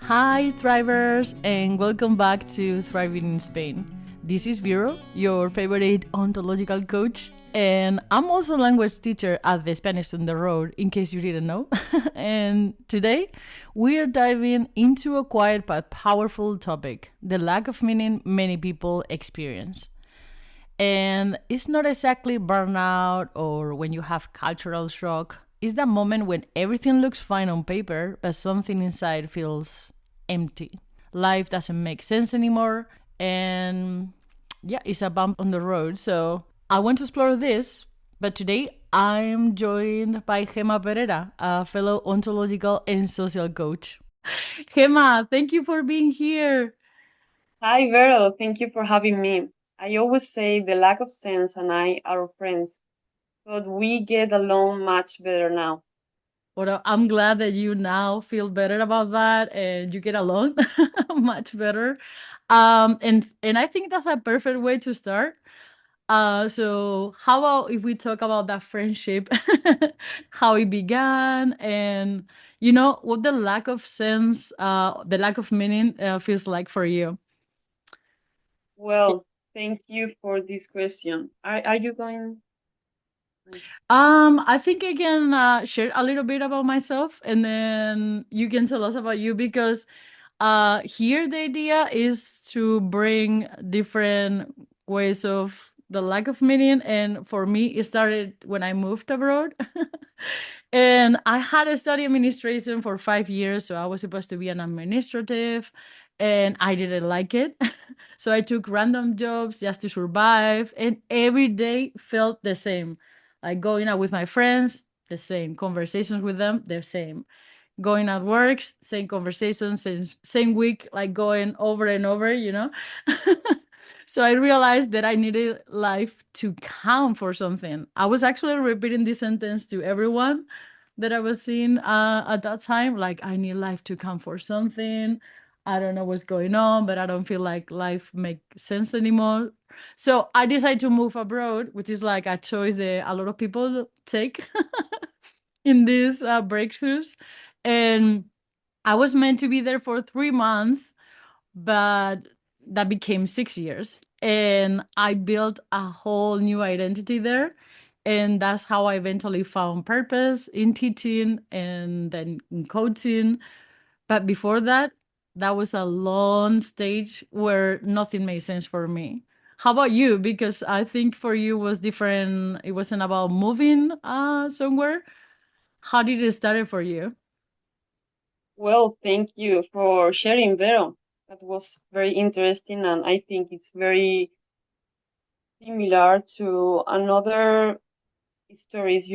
Hi, Thrivers, and welcome back to Thriving in Spain. This is Vero, your favorite ontological coach, and I'm also a language teacher at the Spanish on the Road, in case you didn't know. And today, we are diving into a quiet but powerful topic: the lack of meaning many people experience. And it's not exactly burnout or when you have cultural shock. It's that moment when everything looks fine on paper, but something inside feels empty. Life doesn't make sense anymore. And yeah, it's a bump on the road. So I want to explore this. But today I'm joined by Gemma Perera, a fellow ontological and social coach. Gemma, thank you for being here. Hi, Vero. Thank you for having me. I always say the lack of sense and I are friends, but we get along much better now. Well, I'm glad that you now feel better about that and you get along much better. And I think that's a perfect way to start. So how about if we talk about that friendship, how it began, and what the lack of sense, the lack of meaning feels like for you. Well, thank you for this question. Are you going? I think I can share a little bit about myself, and then you can tell us about you because here the idea is to bring different ways of the lack of meaning, and for me, it started when I moved abroad. And I had to study administration for 5 years, so I was supposed to be an administrative, and I didn't like it. So I took random jobs just to survive, and every day felt the same. Like going out with my friends, the same. Conversations with them, the same. Going at work, same conversations, same week, like going over and over. So I realized that I needed life to count for something. I was actually repeating this sentence to everyone that I was seeing at that time. Like, I need life to count for something. I don't know what's going on, but I don't feel like life makes sense anymore. So I decided to move abroad, which is like a choice that a lot of people take in these breakthroughs. And I was meant to be there for 3 months, but that became 6 years. And I built a whole new identity there. And that's how I eventually found purpose in teaching and then in coaching. But before that, that was a long stage where nothing made sense for me. How about you? Because I think for you was different. It wasn't about moving somewhere. How did it start for you? Well, thank you for sharing, Vero. That was very interesting, and I think it's very similar to another stories,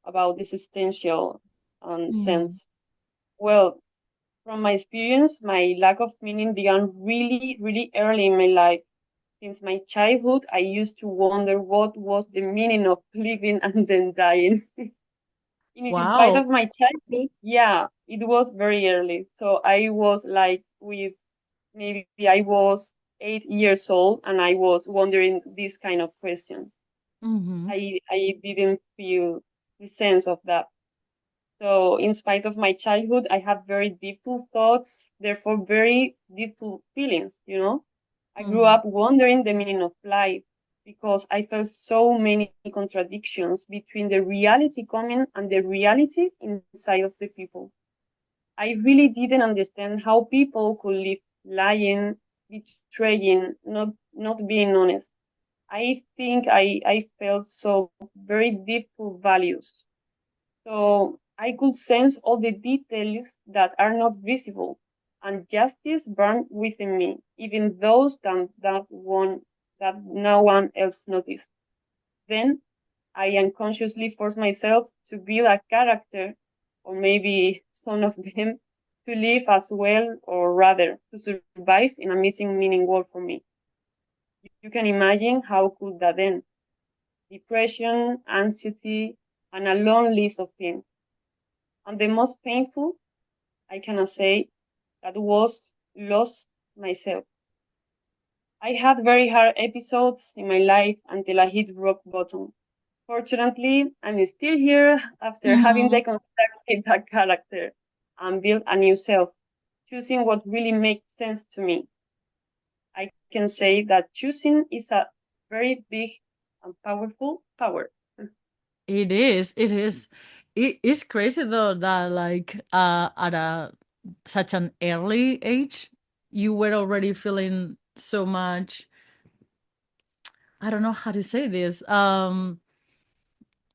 about this existential Mm. sense. Well, from my experience, my lack of meaning began really, really early in my life. Since my childhood, I used to wonder what was the meaning of living and then dying. In spite Wow. of my childhood, yeah, it was very early. So I was like maybe I was 8 years old and I was wondering this kind of question. Mm-hmm. I didn't feel the sense of that. So, in spite of my childhood, I had very deepful thoughts, therefore, very deepful feelings. I grew Mm-hmm. up wondering the meaning of life because I felt so many contradictions between the reality coming and the reality inside of the people. I really didn't understand how people could live lying, betraying, not being honest. I think I felt so very deepful values, so I could sense all the details that are not visible, and justice burned within me, even those that no one else noticed. Then I unconsciously forced myself to build a character, or maybe some of them, to live as well, or rather, to survive in a missing meaning world for me. You can imagine how could that end? Depression, anxiety, and a long list of things. And the most painful, I cannot say, that was lost myself. I had very hard episodes in my life until I hit rock bottom. Fortunately, I'm still here after having Mm-hmm. deconstructed that character and built a new self. choosing what really makes sense to me. I can say that choosing is a very big and powerful power. It is. It is. It is crazy though that like at a such an early age you were already feeling so much. I don't know how to say this.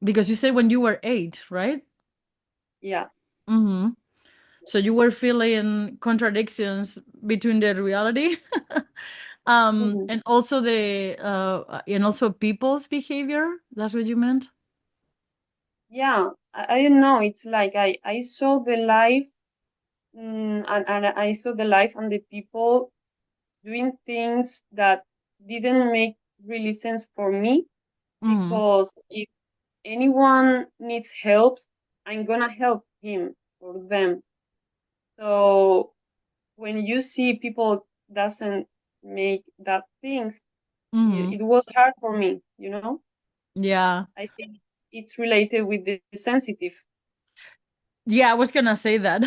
Because you said when you were 8, right? Yeah. Mm-hmm. So you were feeling contradictions between the reality, Mhm. and also people's behavior. That's what you meant. Yeah, I don't know. It's like I saw the life, and I saw the life and the people doing things that didn't make really sense for me, Mm-hmm. because if anyone needs help, I'm gonna help him or them. So when you see people doesn't make that things, Mm-hmm. it was hard for me, you know? Yeah. I think it's related with the sensitive. Yeah, I was gonna say that.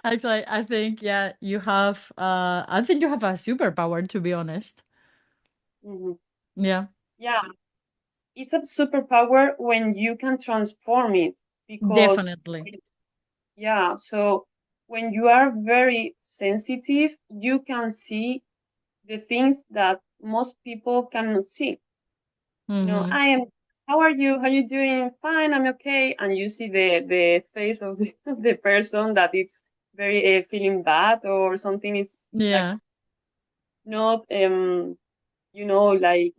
Actually, I think yeah, I think you have a superpower to be honest. Hmm. Yeah, Yeah, it's a superpower when you can transform it, because definitely. yeah, so when you are very sensitive, you can see the things that most people cannot see. Mm-hmm. I am, how are you? How you doing? Fine, I'm okay. And you see the face of the, of the person that it's very feeling bad, or something is like Yeah. not, like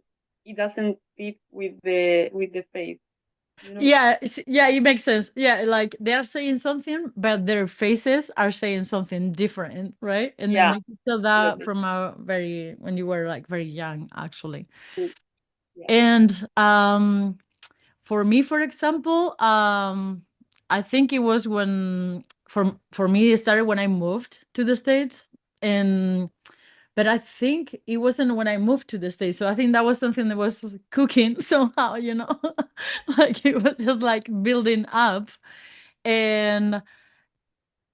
it doesn't fit with the face, you know? Yeah, it makes sense. Yeah, like they are saying something, but their faces are saying something different, right? And then Yeah, you can tell that absolutely. from a very when you were like very young, actually. Mm. Yeah. And for me, for example, I think it was when for me it started when I moved to the States, and but I think it wasn't when I moved to the States. So I think that was something that was cooking somehow, like it was just like building up. And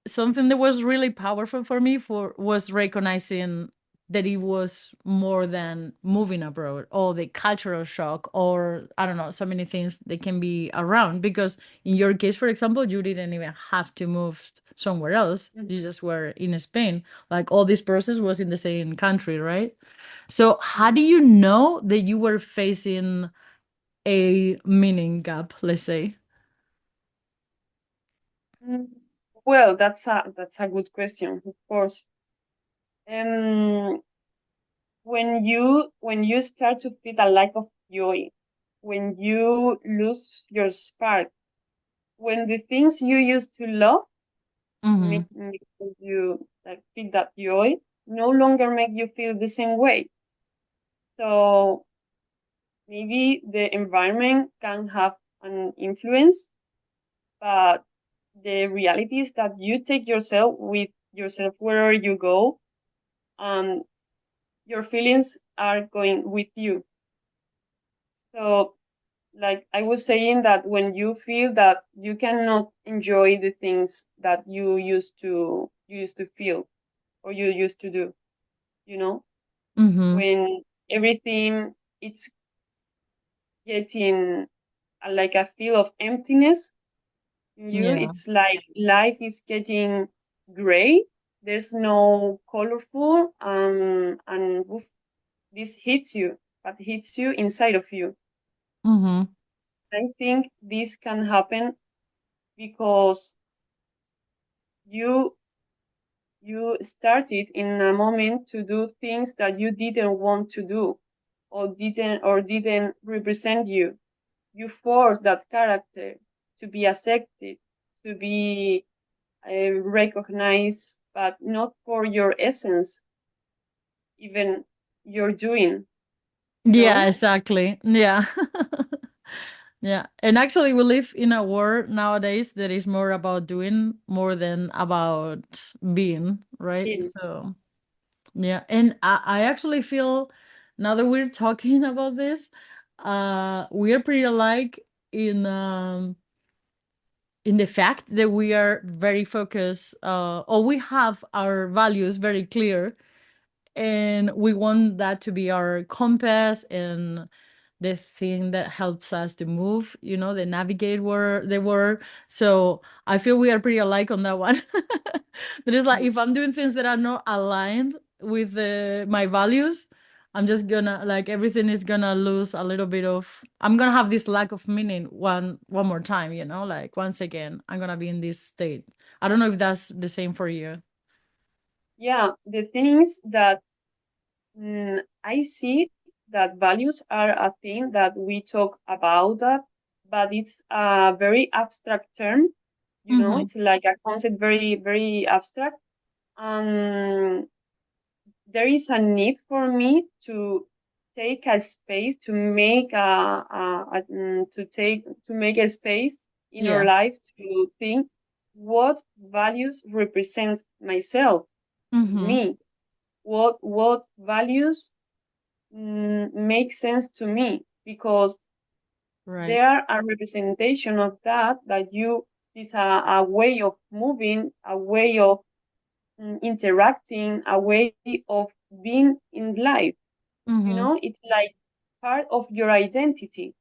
something that was really powerful for me for was recognizing that it was more than moving abroad or the cultural shock or I don't know, so many things that can be around. Because in your case, for example, you didn't even have to move somewhere else. Mhm. You just were in Spain. Like all this process was in the same country, right? So how do you know that you were facing a meaning gap, let's say? Mm. Well, that's a good question, of course. Um, when you start to feel a lack of joy, when you lose your spark, when the things you used to love Mm-hmm. make you like feel that joy no longer make you feel the same way. So maybe the environment can have an influence, but the reality is that you take yourself with yourself wherever you go, and your feelings are going with you. So, like I was saying, that when you feel that you cannot enjoy the things that you used to feel or you used to do, you know, Mm-hmm. when everything it's getting like a feel of emptiness in you, Yeah. it's like life is getting gray. There's no colorful, and oof, this hits you, but hits you inside of you. Mm-hmm. I think this can happen because you you started in a moment to do things that you didn't want to do, or didn't represent you. You force that character to be accepted, to be recognized, but not for your essence, even your doing, you Yeah, know? exactly. Yeah. Yeah. And actually we live in a world nowadays that is more about doing more than about being, right? In. So yeah. And I actually feel now that we're talking about this, we are pretty alike in in the fact that we are very focused, or we have our values very clear, and we want that to be our compass and the thing that helps us to move, the navigate word, the word. So I feel we are pretty alike on that one. That is like, if I'm doing things that are not aligned with my values, I'm just gonna, like, everything is gonna lose a little bit of, I'm gonna have this lack of meaning one more time, like once again, I'm gonna be in this state. I don't know if that's the same for you. Yeah, the thing is that I see that values are a thing that we talk about that, but it's a very abstract term. Mm-hmm. It's like a concept very, very abstract. And there is a need for me to take a space to make to make a space in our Yeah. life to think what values represent myself, Mm-hmm. me, what values make sense to me, because they Right. are a representation of that you it's a way of moving, a way of interacting, a way of being in life. Mm-hmm. It's like part of your identity,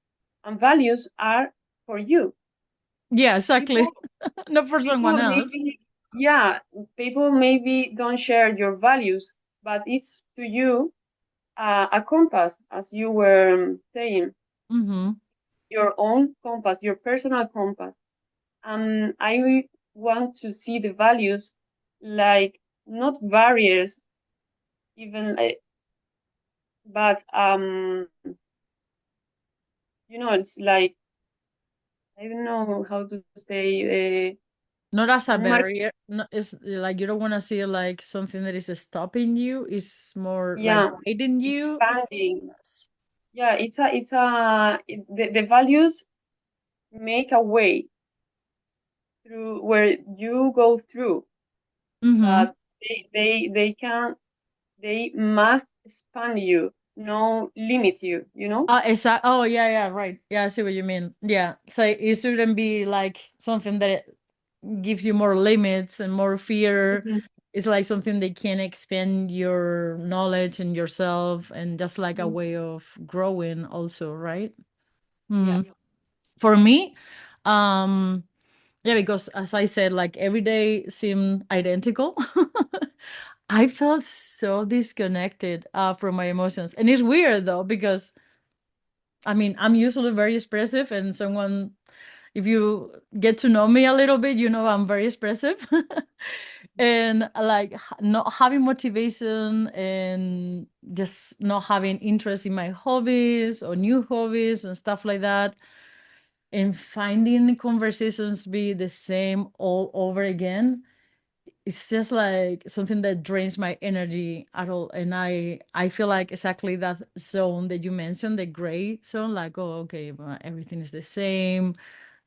and values are for you. Yeah, People, exactly. Not for someone people else. maybe, yeah, people maybe don't share your values, but it's to you a compass, as you were saying, Mm-hmm. your own compass, your personal compass. I want to see the values like not barriers, even, but it's like I don't know how to say. Not as a Un mar- barrier. No, it's like you don't want to see like something that is stopping you. It's more like yeah, guiding you. expanding. Yes. Yeah, the values make a way through where you go through, Mm-hmm. but they must expand you, no limit you. Oh, yeah, yeah, right. Yeah, I see what you mean. Yeah. So it shouldn't be like something that gives you more limits and more fear. Mhm. It's like something that can expand your knowledge and yourself, and just like a Mhm. way of growing also, right? Yeah. Mm. For me, um, yeah, because as I said, like every day seemed identical. I felt so disconnected from my emotions. And it's weird though, because I mean, I'm usually very expressive, and someone, if you get to know me a little bit, I'm very expressive. And like not having motivation and just not having interest in my hobbies or new hobbies and stuff like that, and finding conversations be the same all over again, it's just like something that drains my energy at all. And I feel like exactly that zone that you mentioned, the gray zone, like, oh, okay, but everything is the same.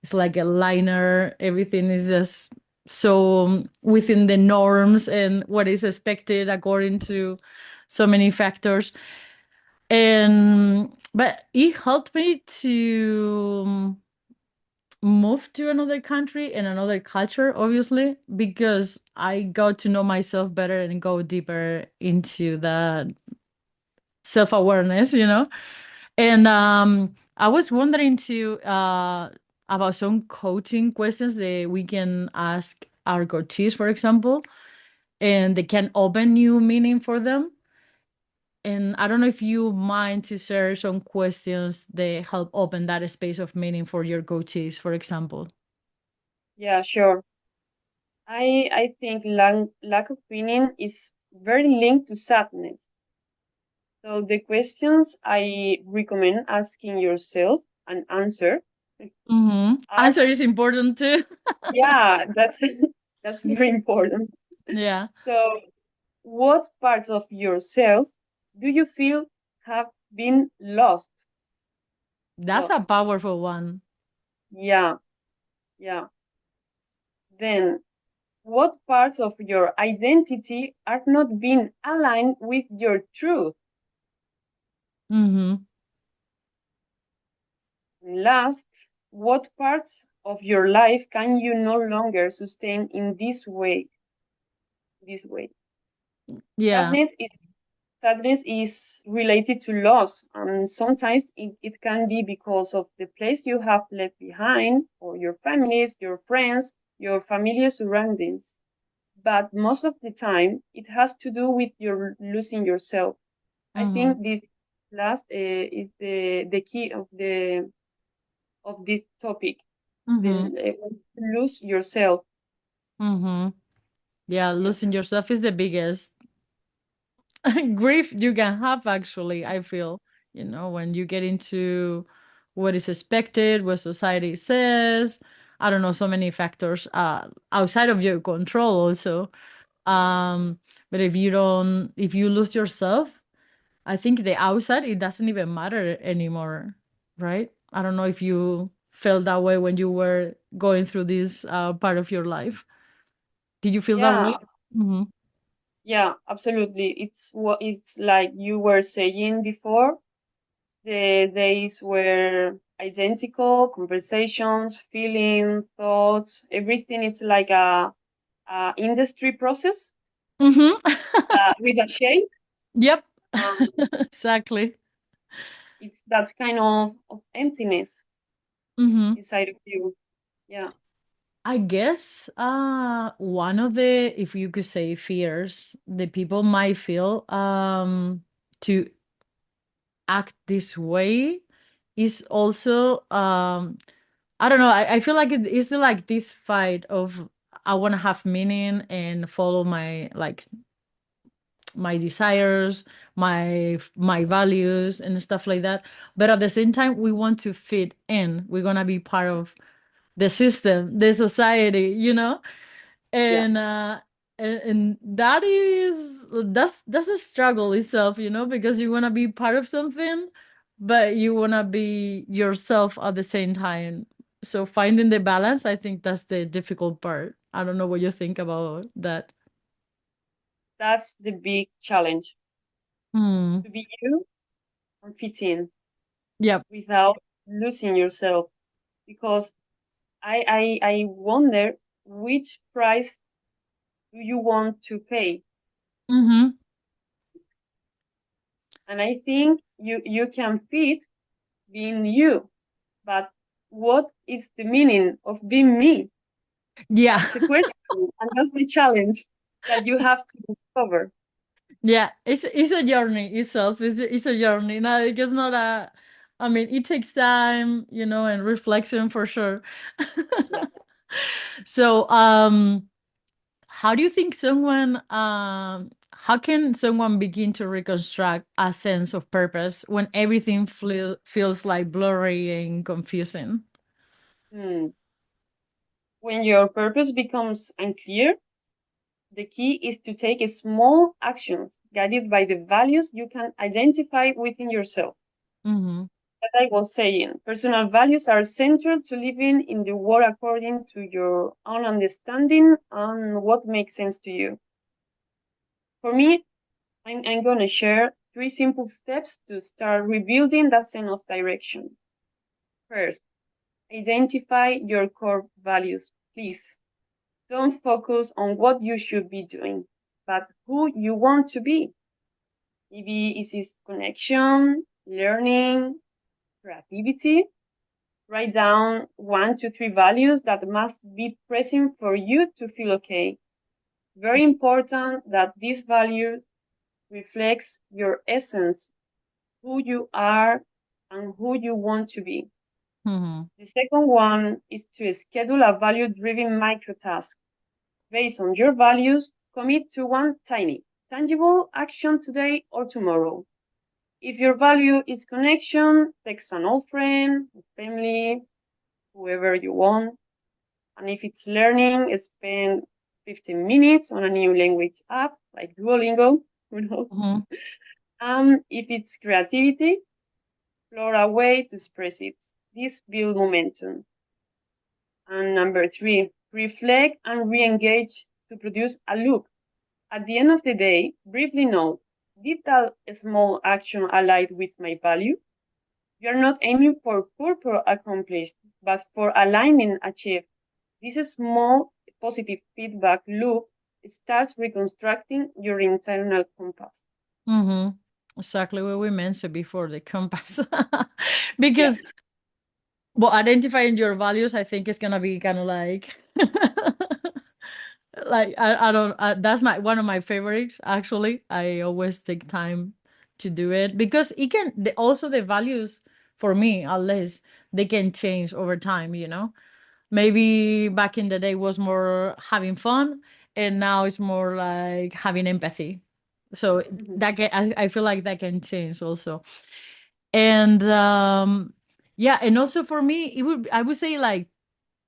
It's like a liner. Everything is just so within the norms and what is expected according to so many factors. And but it helped me to move to another country and another culture, obviously, because I got to know myself better and go deeper into the self-awareness. And I was wondering too about some coaching questions that we can ask our coaches, for example, and they can open new meaning for them. And I don't know if you mind to share some questions that help open that space of meaning for your coaches, for example. Yeah, sure. I think lack of meaning is very linked to sadness. So the questions I recommend asking yourself and answer Mm-hmm. are, Answer is important too. yeah, that's that's very important. Yeah, So, what parts of yourself do you feel have been lost? that's a Lost. powerful one. Yeah, yeah. Then, what parts of your identity are not being aligned with your truth? Mm-hmm. And last, what parts of your life can you no longer sustain in this way. This way. Yeah. Sadness is Sadness is related to loss, and sometimes it can be because of the place you have left behind, or your families, your friends, your familiar surroundings. But most of the time, it has to do with your losing yourself. I Mm-hmm. think this last is the key of this topic. The Mm-hmm. lose yourself. Mm-hmm. Yeah, Yes. losing yourself is the biggest grief you can have, actually, I feel, when you get into what is expected, what society says. I don't know, so many factors outside of your control also. But if you lose yourself, I think the outside, it doesn't even matter anymore, right? I don't know if you felt that way when you were going through this part of your life. Did you feel that way? Yeah. Mm-hmm. Yeah. Absolutely. It's what it's like you were saying before. The days were identical, conversations, feeling, thoughts, everything. It's like a industry process Mm-hmm. with a shape. Yep. Um, Exactly. it's that kind of emptiness Mm-hmm. inside of you. Yeah. I guess one of the, if you could say, fears that people might feel to act this way is also I don't know, I feel like it is like this fight of I want to have meaning and follow my like my desires, my values and stuff like that, but at the same time we want to fit in, we're gonna be part of the system, the society, Yeah. and and that's a struggle itself, because you want to be part of something, but you want to be yourself at the same time. So finding the balance, I think that's the difficult part. I don't know what you think about that. That's the big challenge, Hmm. to be you and fit in Yep. without losing yourself. Because I wonder which price do you want to pay? Mm-hmm. And I think you can fit being you, but what is the meaning of being me? Yeah. That's the question, and that's the challenge that you have to discover. Yeah, it's a journey itself. It's a journey. Now it's not a. I mean, it takes time, and reflection for sure. Yeah. So, how do you think how can someone begin to reconstruct a sense of purpose when everything feels like blurry and confusing? Hmm. When your purpose becomes unclear, the key is to take a small actions guided by the values you can identify within yourself. Mm-hmm. As I was saying, personal values are central to living in the world according to your own understanding and what makes sense to you. For me, I'm going to share three simple steps to start rebuilding that sense of direction. First, identify your core values, please. Don't focus on what you should be doing, but who you want to be. Maybe it is connection, learning, creativity. Write down 1 to 3 values that must be present for you to feel okay. Very important that these values reflects your essence, who you are and who you want to be. Mm-hmm. The second one is to schedule a value-driven micro task. Based on your values, commit to one tiny, tangible action today or tomorrow. If your value is connection, text an old friend, family, whoever you want. And if it's learning, spend 15 minutes on a new language app like Duolingo, you know. Mm-hmm. If it's creativity, explore a way to express it. This builds momentum. And number 3, reflect and re-engage to produce a loop. At the end of the day, briefly note, did that small action align with my value? You're not aiming for purpose accomplished, but for alignment achieved. This small positive feedback loop starts reconstructing your internal compass. Mm-hmm. Exactly what we mentioned before, the compass. Yeah. Because, well, identifying your values, I think is gonna be kind of like, like I don't. That's my one of my favorites. Actually, I always take time to do it because it can. Also, the values for me, at least, they can change over time. Maybe back in the day was more having fun, and now it's more like having empathy. So Mhm. I feel like that can change also. And yeah, and also for me, I would say like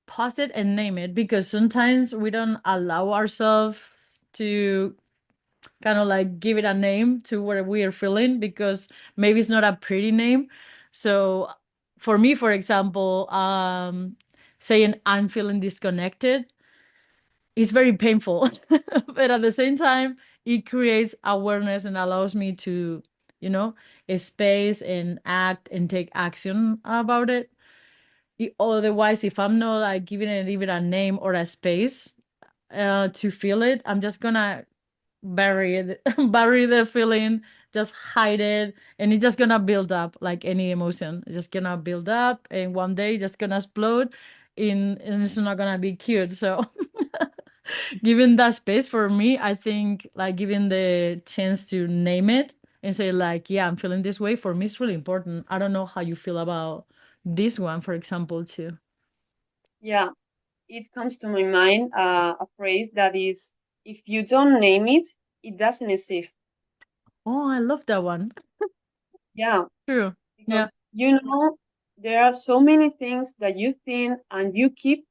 pause it and name it, because sometimes we don't allow ourselves to kind of like give it a name to what we are feeling, because maybe it's not a pretty name. So for me, for example, saying I'm feeling disconnected is very painful, but at the same time, it creates awareness and allows me to, you know, space and act and take action about it. Otherwise, if I'm not like giving it even a name or a space to feel it, I'm just gonna bury it, bury the feeling, just hide it, and it's just gonna build up like any emotion. It's just gonna build up, and one day it's just gonna explode, and it's not gonna be cute. So, giving that space for me, I think like giving the chance to name it and say like, yeah, I'm feeling this way. For me, it's really important. I don't know how you feel about this one, for example, too. Yeah. It comes to my mind a phrase that is, if you don't name it, it doesn't exist. Oh, I love that one. Yeah, True. because Yeah. there are so many things that you think and you keep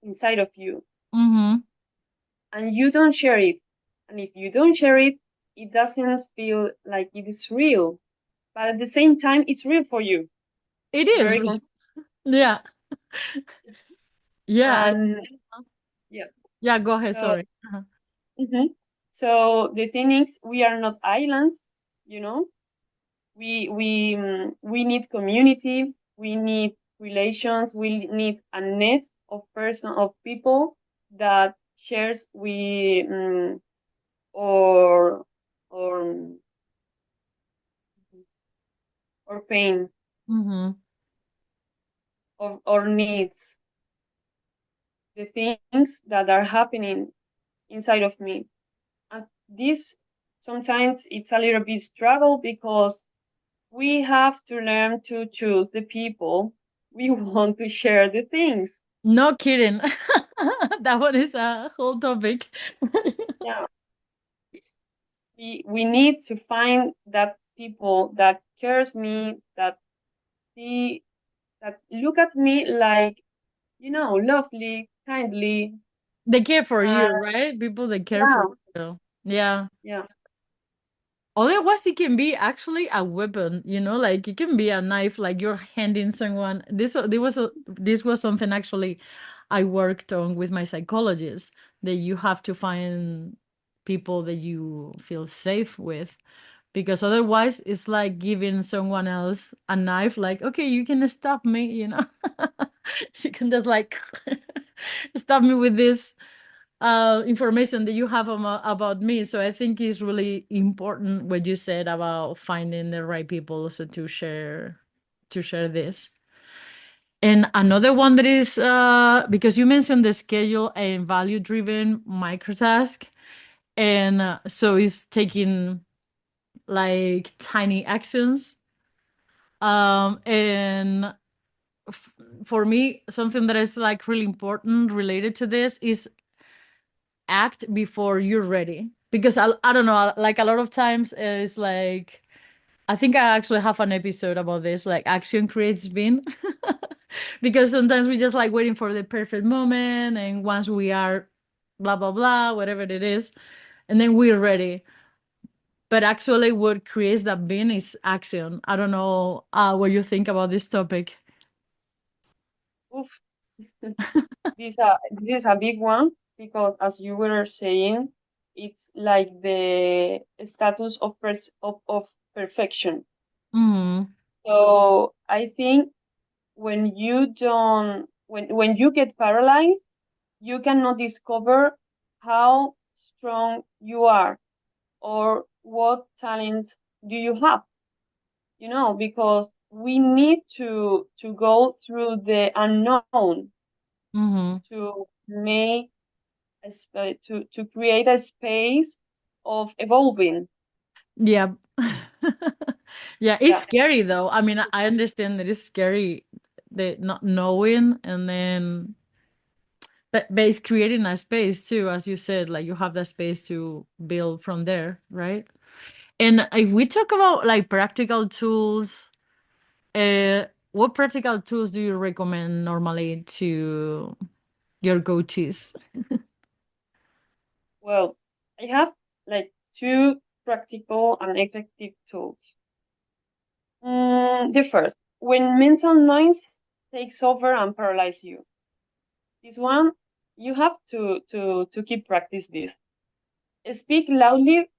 inside of you, Mm-hmm. and you don't share it. And if you don't share it, it doesn't feel like it is real. But at the same time, it's real for you. It It's is. very Yeah. Yeah. and yeah. Yeah. Go ahead. So Sorry. Uh-huh. mhm. So the thing is, we are not islands, you know. We need community, we need relations, we need a net of people that shares we or or pain Mm-hmm. or needs, the things that are happening inside of me. And this sometimes it's a little bit struggle because we have to learn to choose the people we want to share the things. No kidding. That one is a whole topic. Yeah, we need to find that people that cares me, that see, that look at me like, lovely, kindly. They care for Uh, you, right? People that care yeah, for you. Yeah. yeah. Otherwise, it can be actually a weapon, like it can be a knife, like you're handing someone. This was something actually I worked on with my psychologist, that you have to find people that you feel safe with, because otherwise it's like giving someone else a knife, like, okay, you can stop me, you can just like stop me with this information that you have about me. So I think it's really important what you said about finding the right people also to share this. And another one that is because you mentioned the schedule and value driven microtask, and so it's taking like tiny actions. And f- for me, something that is like really important related to this is act before you're ready, because I don't know, like a lot of times it's like, I think I actually have an episode about this, like action creates being. Because sometimes we just like waiting for the perfect moment, and once we are blah blah blah, whatever it is, and then we're ready. But actually what creates that being is action. I don't know what you think about this topic. Oof. This is a big one because, as you were saying, it's like the status of perfection. Mm-hmm. So I think when you don't, when you get paralyzed, you cannot discover how strong you are or what talent do you have, because we need to go through the unknown Mm-hmm. to make to create a space of evolving. Yeah. Yeah, it's Yeah. scary though. I mean, I understand that it's scary, the not knowing, and then but it's creating a space too, as you said, like you have that space to build from there, right? And if we talk about like practical tools, what practical tools do you recommend normally to your go-tos? Well, I have like two practical and effective tools. The first, when mental noise takes over and paralyze you. This one, you have to keep practice this. Speak loudly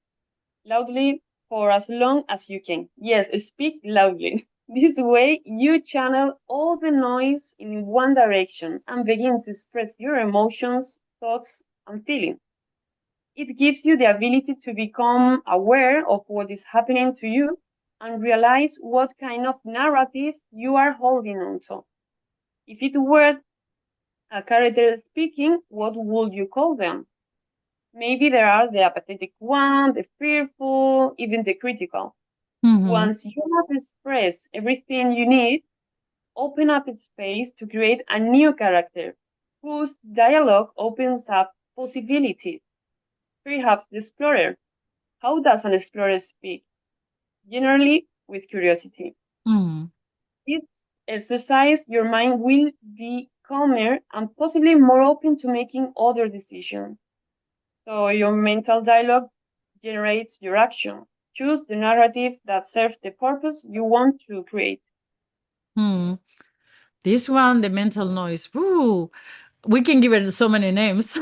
for as long as you can. Yes, speak loudly. This way, you channel all the noise in one direction and begin to express your emotions, thoughts, and feelings. It gives you the ability to become aware of what is happening to you and realize what kind of narrative you are holding on to. If it were a character speaking, what would you call them? Maybe there are the apathetic one, the fearful, even the critical. Mm-hmm. Once you have expressed everything you need, open up a space to create a new character whose dialogue opens up possibilities. Perhaps the explorer. How does an explorer speak? Generally, with curiosity. Mm-hmm. This exercise, your mind will be calmer and possibly more open to making other decisions. So your mental dialogue generates your action. Choose the narrative that serves the purpose you want to create. Hmm. This one, the mental noise. Woo. We can give it so many names.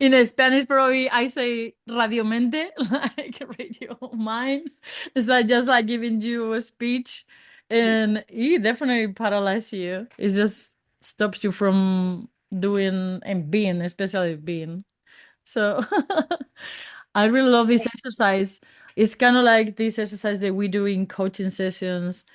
In Spanish, probably I say radiomente, like radio mind. It's like just like giving you a speech, and it definitely paralyzes you. It just stops you from doing and being, especially being. So I really love this exercise. It's kind of like this exercise that we do in coaching sessions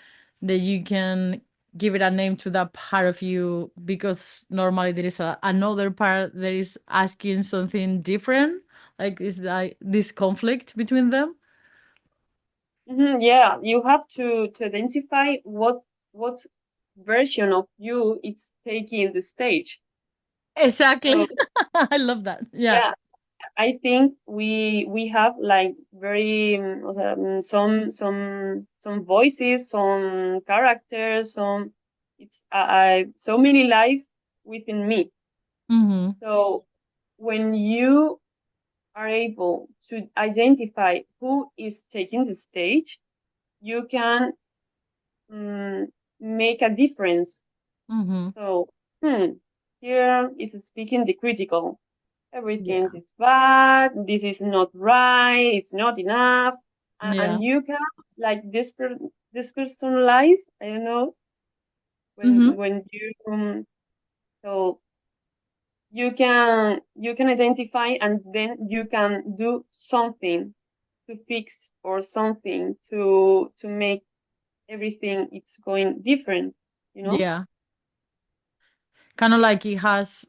that you can give it a name to that part of you because normally there is another part that is asking something different. Like is like this conflict between them. Yeah, you have to identify what version of you is taking the stage. Exactly. So I love that. Yeah. yeah, I think we have like very some voices, some characters, some it's so many life within me. Mm-hmm. So when you are able to identify who is taking the stage, you can um, make a difference. Mm-hmm. So here it's speaking the critical. Everything Yeah. is bad, this is not right, it's not enough. Yeah. And you can like this personalize, I don't know, Mm-hmm. when you so you can identify and then you can do something to fix or something to make everything it's going different. Yeah. Kind of like it has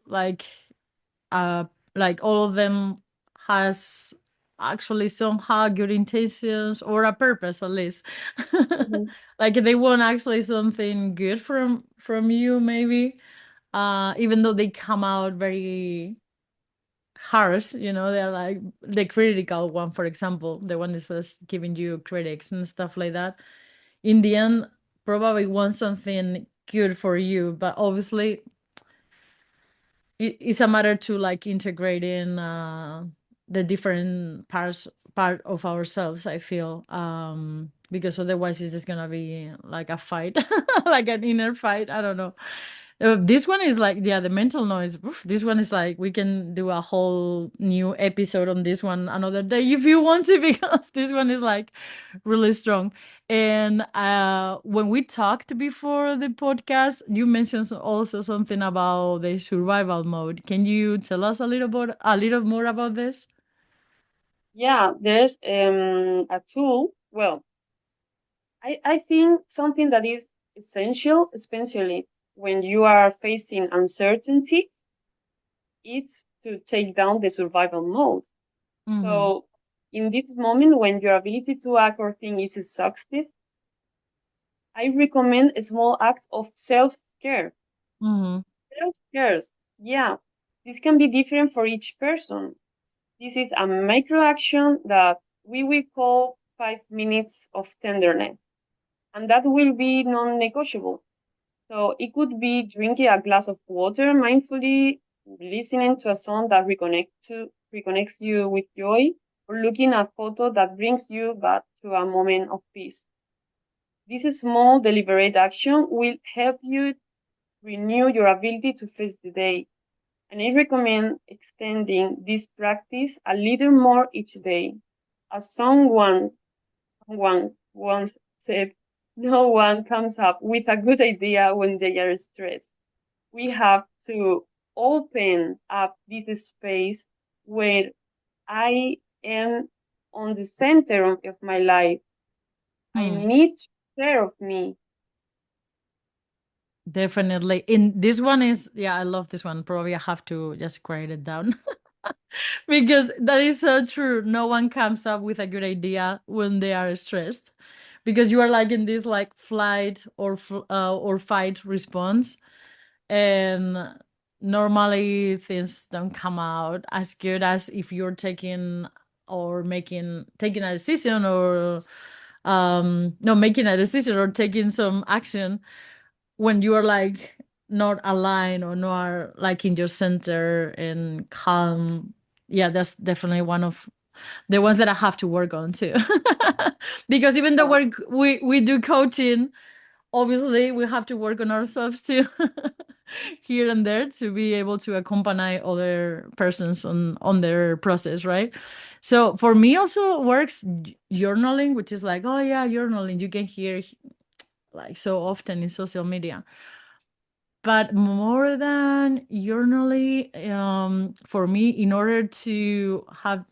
uh like all of them has actually somehow good intentions or a purpose at least. Hmm. Like they want actually something good from you maybe, even though they come out very harsh, they're like the critical one, for example, the one is just giving you critics and stuff like that. In the end, probably want something good for you, but obviously it's a matter to like integrate in the different part of ourselves, I feel, because otherwise it's just gonna be like a fight, like an inner fight, I don't know. This one is like, yeah, the mental noise. Oof, this one is like, we can do a whole new episode on this one another day if you want to, because this one is like really strong. And when we talked before the podcast, you mentioned also something about the survival mode. Can you tell us a little more about this? Yeah, there's a tool. Well, I think something that is essential, especially when you are facing uncertainty, it's to take down the survival mode. Mm-hmm. So, in this moment, when your ability to act or think is exhausted, I recommend a small act of self care. Mm-hmm. Self care, yeah, this can be different for each person. This is a micro action that we will call 5 minutes of tenderness, and that will be non negotiable. So it could be drinking a glass of water mindfully, listening to a song that reconnects you with joy, or looking at a photo that brings you back to a moment of peace. This small, deliberate action will help you renew your ability to face the day. And I recommend extending this practice a little more each day. As someone once said, no one comes up with a good idea when they are stressed. We have to open up this space where I am on the center of my life. I Hmm. need care of me. Definitely. In this one is, yeah, I love this one. Probably I have to just write it down. Because that is so true. No one comes up with a good idea when they are stressed, because you are like in this like flight or fight response, and normally things don't come out as good as if you're taking or taking a decision, or no, making a decision or taking some action when you are like not aligned or not like in your center and calm. Yeah, that's definitely one of the ones that I have to work on too. Because even though Yeah. we do coaching, obviously we have to work on ourselves too. Here and there, to be able to accompany other persons on their process, right? So for me also works journaling, which is like, oh yeah, journaling, you can hear like so often in social media. But more than journaling, for me, in order to have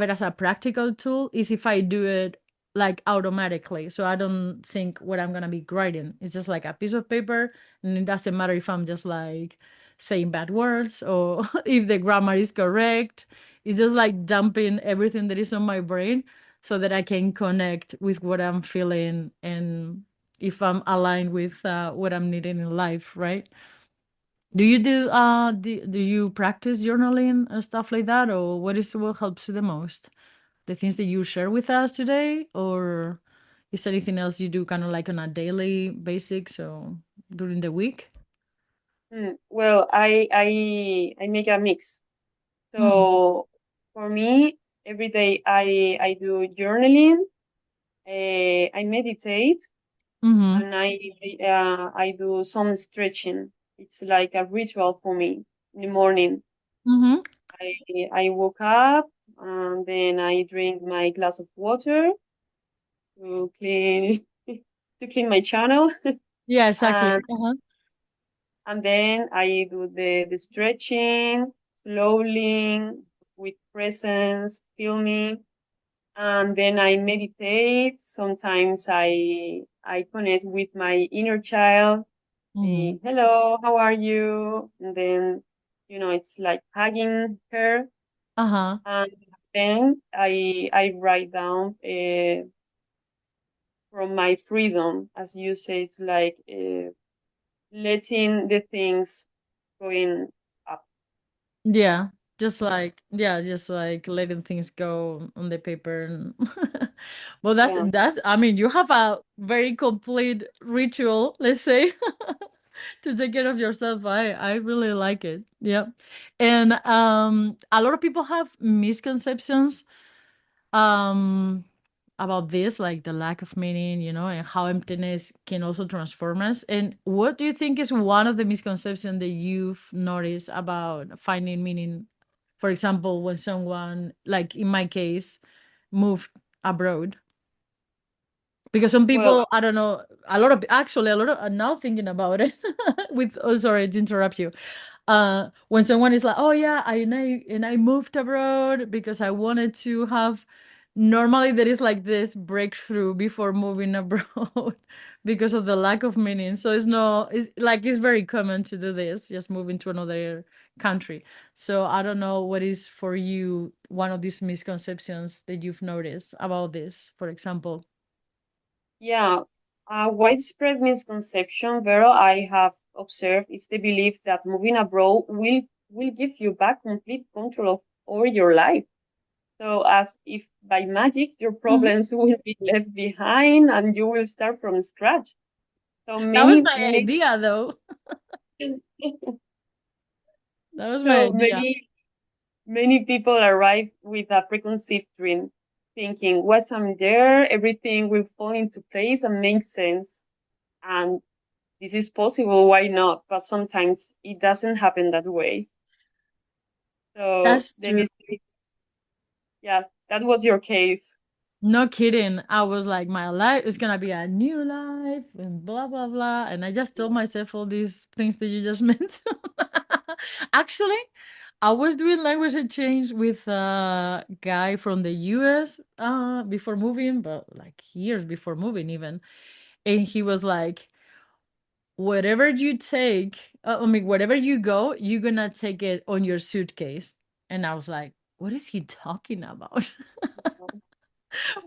it as a practical tool, is if I do it like automatically. So I don't think what I'm gonna be writing. It's just like a piece of paper, and it doesn't matter if I'm just like saying bad words or if the grammar is correct. It's just like dumping everything that is on my brain so that I can connect with what I'm feeling, and if I'm aligned with what I'm needing in life, right? Do you practice journaling and stuff like that, or what helps you the most? The things that you share with us today, or is there anything else you do kind of like on a daily basis, so during the week? Well, I make a mix. Mm. So for me, every day I do journaling, I meditate, Mm-hmm. and I do some stretching. It's like a ritual for me in the morning. Mm-hmm. I woke up and then I drink my glass of water to clean to clean my channel, Yeah, exactly. and Uh-huh. then I do the stretching slowly with presence, feel me, and then I meditate. Sometimes I connect with my inner child. Mm-hmm. Say hello, how are you? And then it's like hugging her, Uh-huh. and then I write down from my freedom, as you say. It's like letting the things going up. Yeah, just like letting things go on the paper, and well, Yeah. I mean, you have a very complete ritual, let's say, to take care of yourself. I really like it. Yeah. And a lot of people have misconceptions um about this, like the lack of meaning, and how emptiness can also transform us. And what do you think is one of the misconceptions that you've noticed about finding meaning? For example, when someone, like in my case, moved abroad, because some Well, people, I don't know, a lot of, now thinking about it, with, oh, sorry to interrupt you. When someone is like, oh yeah, I moved abroad because I wanted to have, normally there is like this breakthrough before moving abroad because of the lack of meaning. So it's very common to do this, just moving to another country. So I don't know what is for you one of these misconceptions that you've noticed about this, for example. yeah, a widespread misconception, Vero, I have observed is the belief that moving abroad will give you back complete control over your life. So, as if by magic your Mhm. problems will be left behind and you will start from scratch. So That was many, my many, idea, though. That was my so idea. many people arrive with a preconceived dream, thinking once I'm there, everything will fall into place and make sense. And this is possible, why not? But sometimes it doesn't happen that way. So That's the true. mistake, yeah, that was your case. No kidding. I was like, my life is gonna be a new life and blah blah blah. And I just told myself all these things that you just mentioned. Actually, I was doing language exchange with a guy from the US before moving, but like years before moving even. And he was like, whatever you take, wherever you go, you're gonna take it on your suitcase. And I was like, what is he talking about?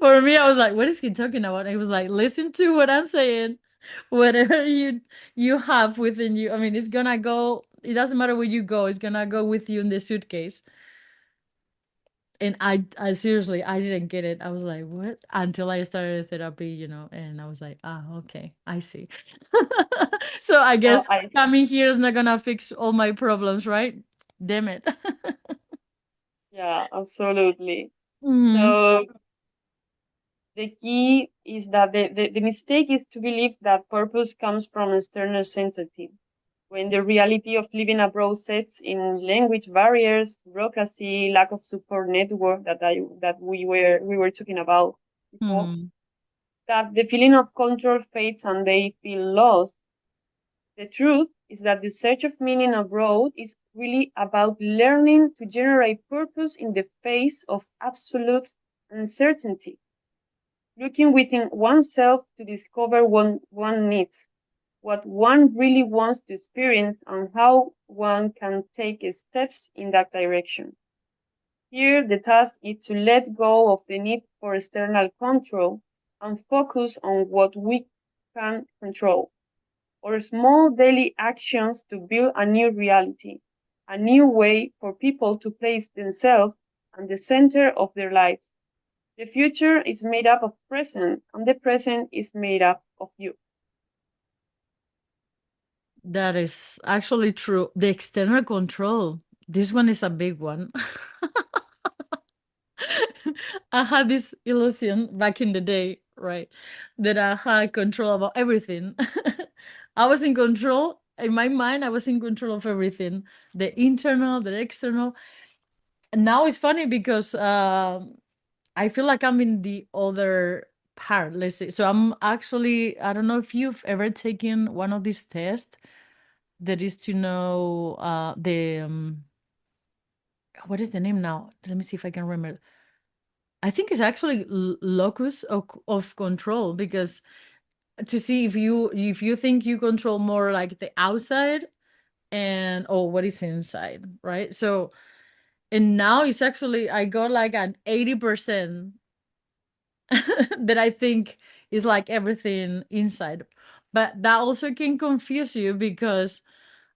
For me, I was like, what is he talking about? He was like, listen to what I'm saying. Whatever you have within you. I mean, it's gonna go, it doesn't matter where you go, it's gonna go with you in the suitcase. And I seriously, I didn't get it. I was like, what? Until I started therapy, and I was like, ah, okay, I see. So I Well, guess I coming here is not gonna fix all my problems, right? Damn it. yeah, absolutely. Hmm. So the key is that the mistake is to believe that purpose comes from external certainty. When the reality of living abroad sets in language barriers, bureaucracy, lack of support network that we were talking about before, Hmm. that the feeling of control fades and they feel lost. The truth is that the search of meaning abroad is really about learning to generate purpose in the face of absolute uncertainty, looking within oneself to discover what one needs, what one really wants to experience, and how one can take steps in that direction. Here, the task is to let go of the need for external control and focus on what we can control, or small daily actions to build a new reality, a new way for people to place themselves at the center of their lives. The future is made up of present, and the present is made up of you. That is actually true. The external control. This one is a big one. I had this illusion back in the day, right? That I had control about everything. I was in control. In my mind, I was in control of everything. The internal, the external. And now it's funny because I feel like I'm in the other part, let's say. So I'm actually, I don't know if you've ever taken one of these tests that is to know the what is the name now? Let me see if I can remember. I think it's actually locus of control, because to see if you think you control more like the outside and what is inside, right? So, and now it's actually I got like an 80% that I think is like everything inside. But that also can confuse you because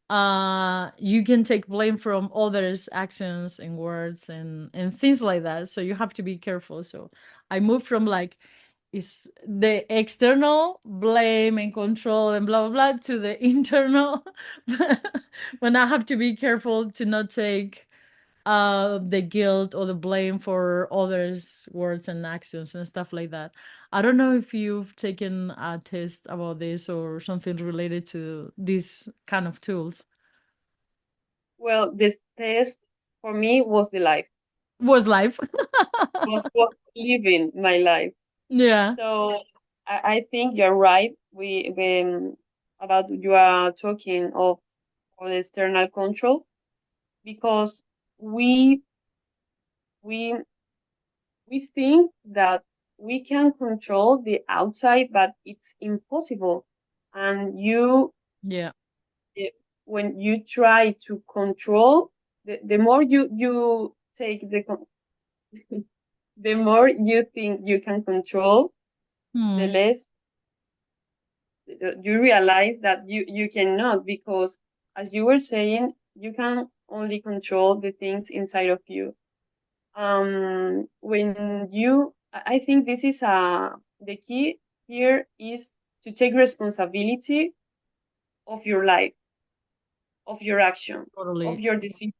you can take blame from others' actions and words and things like that. So you have to be careful. So I moved from like is the external blame and control and blah blah blah to the internal when I have to be careful to not take the guilt or the blame for others' words and actions and stuff like that. I don't know if you've taken a test about this or something related to these kind of tools. Well, this test for me was the life, Was life. was living my life. Yeah. So I think you're right. We when about you are talking of the external control because we we we think that we can control the outside, but it's impossible. And Yeah. eh, when you try to control, the more you take the more you think you can control, the Hmm. less you realize that you cannot because, as you were saying, you can only control the things inside of you. When you, I think this is the key here is to take responsibility of your life, of your action, of Totally. your decision.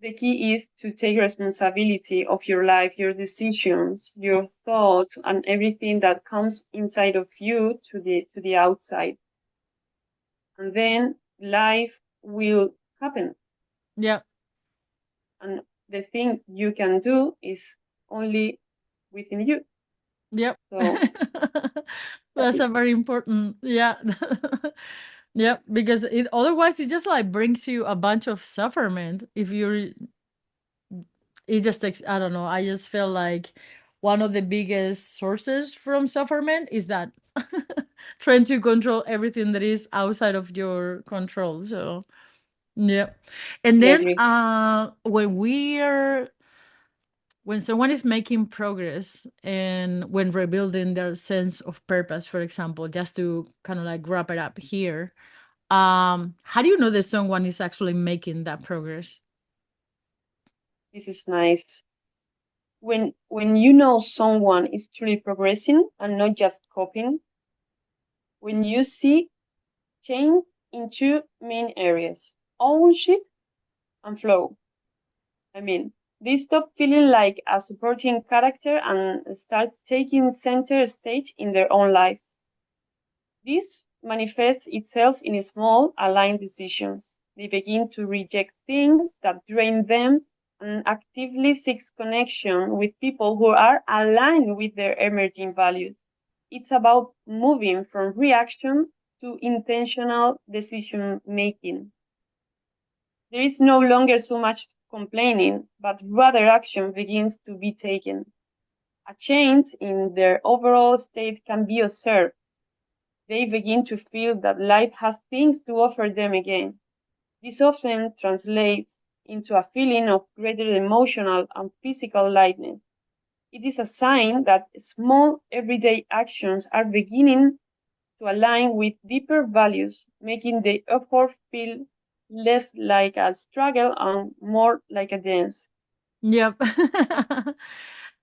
The key is to take responsibility of your life, your decisions, your thoughts, and everything that comes inside of you to the outside. And then life will happen. Yep. And the thing you can do is only within you. Yep. So that's That's it. a very important, yeah. Yep, because it otherwise it just like brings you a bunch of sufferment if you're it just takes, I don't know, I just feel like one of the biggest sources from sufferment is that trying to control everything that is outside of your control. So yeah. And I then agree. when someone is making progress and when rebuilding their sense of purpose, for example, just to kind of like wrap it up here, how do you know that someone is actually making that progress? This is nice. When you know someone is truly progressing and not just copying, when you see change in two main areas, ownership and flow. I mean, they stop feeling like a supporting character and start taking center stage in their own life. This manifests itself in small, aligned decisions. They begin to reject things that drain them and actively seek connection with people who are aligned with their emerging values. It's about moving from reaction to intentional decision making. There is no longer so much complaining, but rather action begins to be taken. A change in their overall state can be observed. They begin to feel that life has things to offer them again. This often translates into a feeling of greater emotional and physical lightness. It is a sign that small everyday actions are beginning to align with deeper values, making the effort feel less like a struggle and more like a dance. Yep.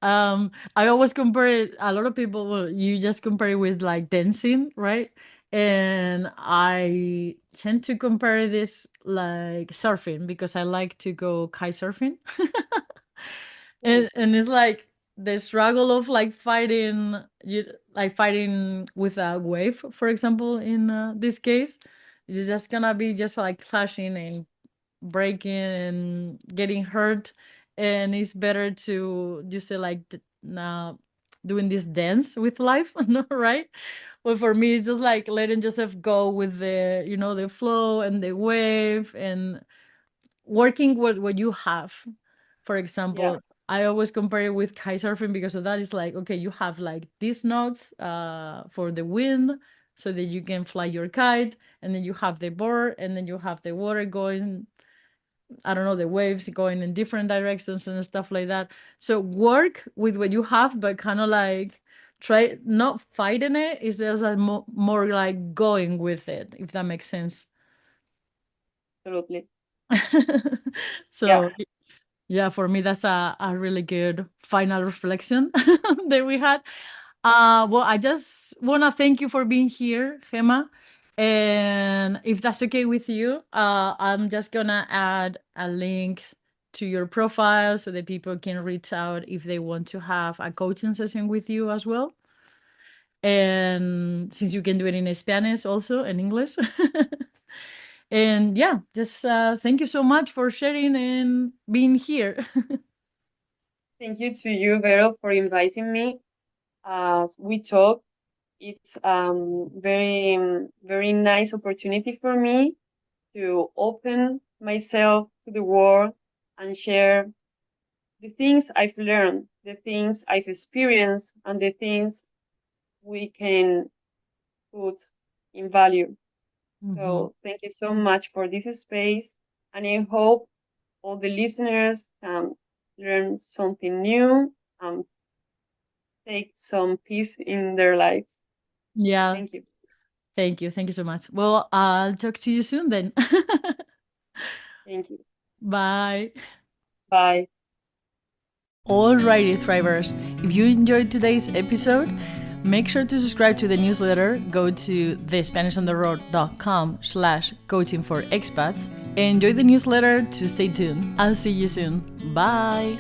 I always compare it, a lot of people, well, you just compare it with like dancing, right? And I tend to compare this like surfing because I like to go kite surfing. Cool. And it's like the struggle of like fighting you like fighting with a wave, for example, in this case. It's just gonna be just like clashing and breaking and getting hurt, and it's better to just say like now doing this dance with life. No, right? Well, for me it's just like letting Joseph go with the, the flow and the wave, and working with what you have. For Yeah, example, I always compare it with kitesurfing because of that. Is like, okay, you have like these notes for the wind so that you can fly your kite, and then you have the board, and then you have the water going, I don't know, the waves going in different directions and stuff like that. So work with what you have, but kind of like try not fighting it. It's just like more like going with it, if that makes sense. absolutely. Yeah, So yeah, for me that's a really good final reflection that we had. Well, I just want to thank you for being here, Gemma. And if that's okay with you, I'm just gonna add a link to your profile so that people can reach out if they want to have a coaching session with you as well. And since you can do it in Spanish also and English. And yeah, just thank you so much for sharing and being here. Thank you to you, Vero, for inviting me. As we talk, it's very nice opportunity for me to open myself to the world and share the things I've learned, the things I've experienced, and the things we can put in value. Mhm. So thank you so much for this space, and I hope all the listeners can learn something new and take some peace in their lives. Yeah, Thank you. thank you. Thank you so much. Well, I'll talk to you soon then. Thank you. Bye. Bye. Alrighty, Thrivers. If you enjoyed today's episode, make sure to subscribe to the newsletter. Go to thespanishontheroad.com/coaching for expats. Enjoy the newsletter to stay tuned. I'll see you soon. Bye.